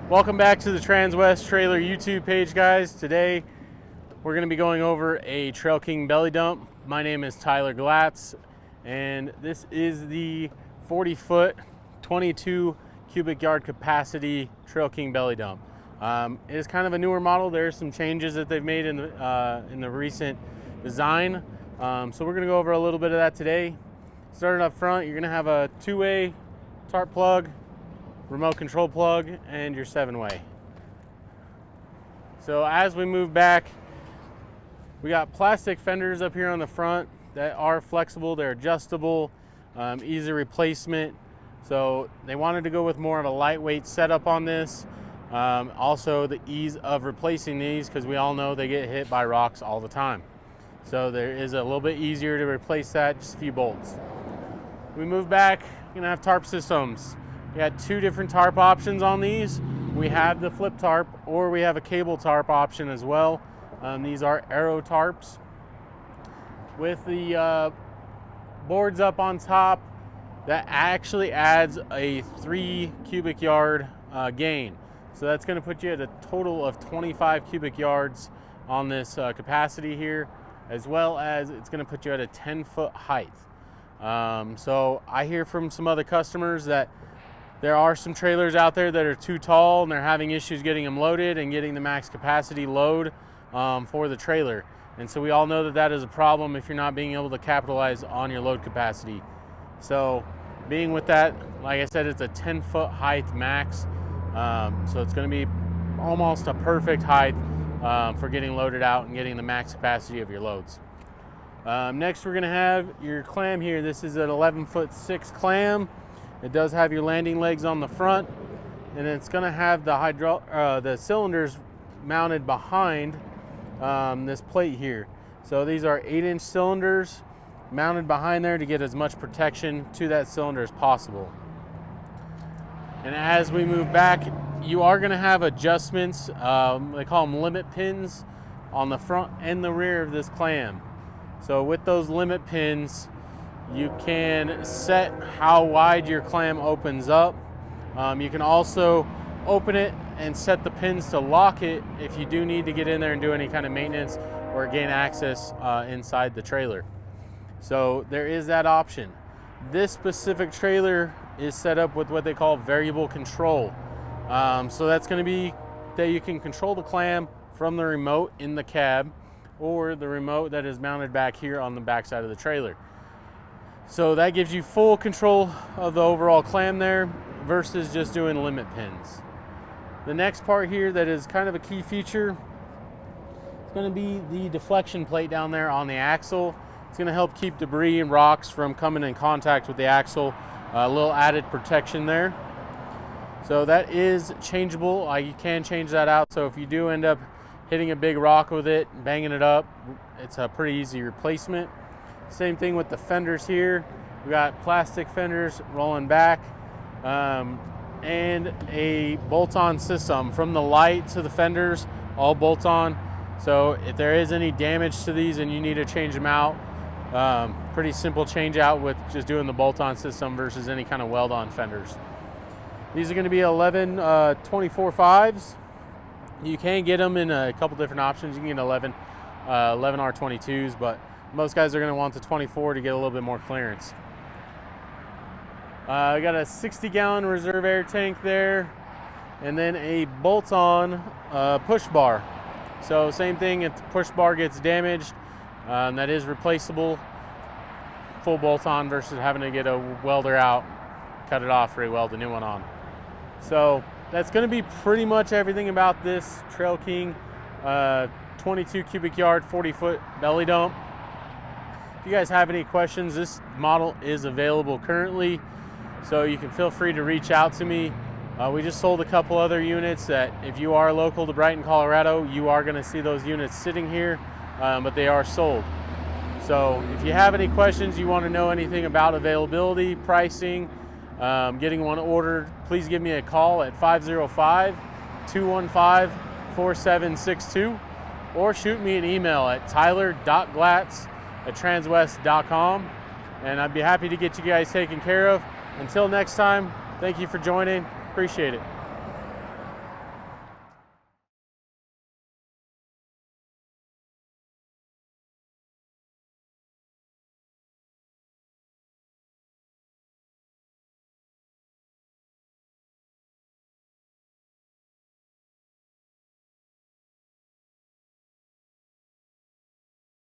Welcome back to the Transwest Trailer YouTube page, guys. Today we're going to be going over a Trail King belly dump. My name is Tyler Glatz, and this is the 40-foot, 22 cubic yard capacity Trail King belly dump. It is kind of a newer model. There are some changes that they've made in the recent design. So we're going to go over a little bit of that today. Starting up front, you're going to have a 2-way tarp plug, remote control plug, and your 7-way. So as we move back, we got plastic fenders up here on the front that are flexible, they're adjustable, easy replacement. So they wanted to go with more of a lightweight setup on this. Also the ease of replacing these, because we all know they get hit by rocks all the time. So there is a little bit easier to replace that, just a few bolts. We move back, you're gonna have tarp systems. We got two different tarp options on these. We have the flip tarp, or we have a cable tarp option as well. These are arrow tarps. With the boards up on top, that actually adds a 3 cubic yard gain. So that's going to put you at a total of 25 cubic yards on this capacity here, as well as it's going to put you at a 10-foot height. So I hear from some other customers that there are some trailers out there that are too tall and they're having issues getting them loaded and getting the max capacity load for the trailer. And so we all know that that is a problem if you're not being able to capitalize on your load capacity. So being with that, like I said, it's a 10-foot height max. So it's going to be almost a perfect height for getting loaded out and getting the max capacity of your loads. Next, we're going to have your clam here. This is an 11'6" clam. It does have your landing legs on the front, and it's going to have the cylinders mounted behind this plate here. So these are 8-inch cylinders mounted behind there to get as much protection to that cylinder as possible. And as we move back, you are going to have adjustments. They call them limit pins on the front and the rear of this clam. So with those limit pins, you can set how wide your clam opens up. You can also open it and set the pins to lock it if you do need to get in there and do any kind of maintenance or gain access inside the trailer. So there is that option. This specific trailer is set up with what they call variable control. So that's going to be that you can control the clam from the remote in the cab, or the remote that is mounted back here on the back side of the trailer. So that gives you full control of the overall clam there versus just doing limit pins. The next part here that is kind of a key feature is going to be the deflection plate down there on the axle. It's going to help keep debris and rocks from coming in contact with the axle. A little added protection there. So that is changeable. You can change that out. So if you do end up hitting a big rock with it, banging it up, it's a pretty easy replacement. Same thing with the fenders here. We got plastic fenders rolling back, and a bolt-on system from the light to the fenders, all bolt-on. So if there is any damage to these and you need to change them out, pretty simple change out with just doing the bolt-on system versus any kind of weld-on fenders. These are going to be 11 24.5s. You can get them in a couple different options. You can get 11 R22s, but most guys are going to want the 24 to get a little bit more clearance. I got a 60-gallon reserve air tank there, and then a bolt-on push bar. So same thing, if the push bar gets damaged, that is replaceable, full bolt-on versus having to get a welder out, cut it off, re-weld a new one on. So that's going to be pretty much everything about this Trail King 22 cubic yard, 40-foot belly dump. If you guys have any questions, this model is available currently, so you can feel free to reach out to me. We just sold a couple other units that if you are local to Brighton, Colorado, you are going to see those units sitting here, but they are sold. So if you have any questions, you want to know anything about availability, pricing, getting one ordered, please give me a call at 505-215-4762, or shoot me an email at tyler.glatz@transwest.com, and I'd be happy to get you guys taken care of. Until next time, thank you for joining. Appreciate it.